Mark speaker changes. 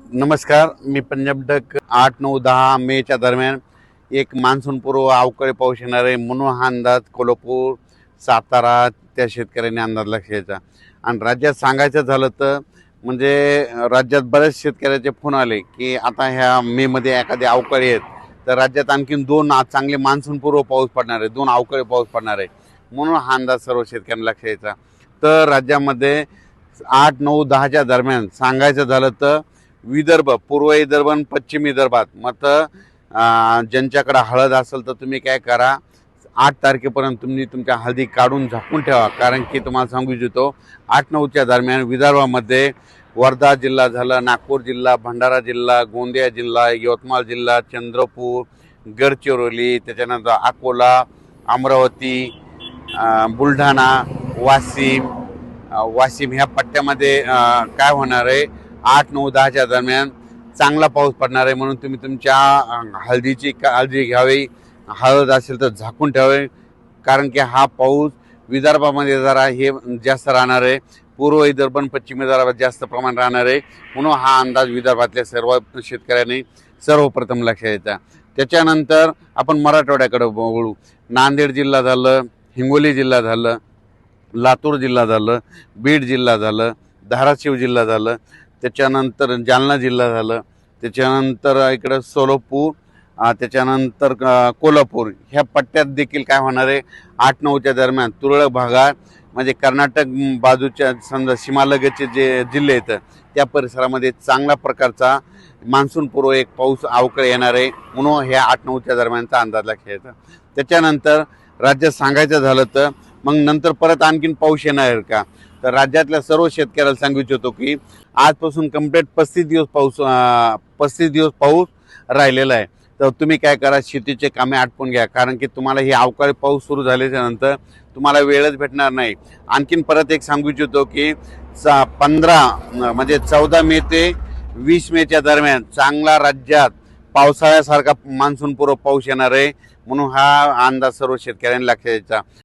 Speaker 1: नमस्कार, मी पंजाब डक 8, 9, 10 मेच्या दरम्यान एक मान्सून पूर्व अवकाळी पाऊस येणार आहे म्हणून हा अंदाज कोल्हापूर, सातारा त्या शेतकऱ्यांनी अंदाज लक्षायचा. आणि राज्यात सांगायचं झालं तर म्हणजे राज्यात बऱ्याच शेतकऱ्याचे फोन आले की आता ह्या मेमध्ये एखादी अवकाळी आहेत तर राज्यात आणखीन 2 चांगले मान्सून पूर्व पाऊस पडणार आहे, 2 अवकाळी पाऊस पडणार आहे म्हणून हा अंदाज सर्व शेतकऱ्यांना लक्षायचा. तर राज्यामध्ये 8, 9, 10च्या दरम्यान सांगायचं झालं तर विदर्भ, पूर्व विदर्भ आणि पश्चिम विदर्भात मग ज्यांच्याकडे हळद असेल तर तुम्ही काय करा, 8 तारखेपर्यंत तुम्ही तुमच्या हळदी काढून झाकून ठेवा. कारण की तुम्हाला सांगू इच्छितो 8, 9च्या दरम्यान विदर्भामध्ये वर्धा जिल्हा झालं, नागपूर जिल्हा, भंडारा जिल्हा, गोंदिया जिल्हा, यवतमाळ जिल्हा, चंद्रपूर, गडचिरोली, त्याच्यानंतर अकोला, अमरावती, बुलढाणा, वाशिम ह्या पट्ट्यामध्ये काय होणार आहे, 8, 9, 10च्या दरम्यान चांगला पाऊस पडणार आहे. म्हणून तुम्ही तुमच्या हळदीची काळजी घ्यावी. हळद असेल तर झाकून ठेवावे, कारण की हा पाऊस विदर्भामध्ये जरा हे जास्त राहणार आहे, पूर्व विदर्भ आणि पश्चिम विदर्भात जास्त प्रमाण राहणार आहे. म्हणून हा अंदाज विदर्भातल्या सर्व शेतकऱ्यांनी सर्वप्रथम लक्षात द्यायचा. त्याच्यानंतर आपण मराठवाड्याकडे वळू. नांदेड जिल्हा झालं, हिंगोली जिल्हा झालं, लातूर जिल्हा झालं, बीड जिल्हा झालं, धाराशिव जिल्हा झालं, त्याच्यानंतर जालना जिल्हा झालं, त्याच्यानंतर इकडं सोलापूर, त्याच्यानंतर कोल्हापूर ह्या पट्ट्यात देखील काय होणार आहे, 8, 9च्या दरम्यान तुरळक भागात म्हणजे कर्नाटक बाजूच्या समजा सीमालगतचे जे जिल्हे आहेत त्या परिसरामध्ये चांगल्या प्रकारचा मान्सून पूर्व एक पाऊस अवकाळी येणार आहे म्हणून ह्या 8, 9च्या दरम्यानचा अंदाज लक्षात येतो. त्याच्यानंतर राज्यात सांगायचं झालं तर मग नंतर परत आणखीन पाऊस येणार आहे का, तर राज्यातल्या सर्व शेतकऱ्याला सांगू इच्छितो की आजपासून कंप्लीट 35 दिवस पाऊस राहिलेला आहे. तर तुम्ही काय करा, शेतीचे कामे आटपून घ्या, कारण की तुम्हाला ही अवकाळी पाऊस सुरू झाल्याच्या नंतर तुम्हाला वेळच भेटणार नाही. आणखीन परत एक सांगू इच्छितो की 14 मे ते 20 मेच्या दरम्यान चांगला राज्यात पावसाळ्यासारखा मान्सून पूर्व पाऊस येणार आहे म्हणून हा अंदाज सर्व शेतकऱ्यांनी लक्षात द्यायचा.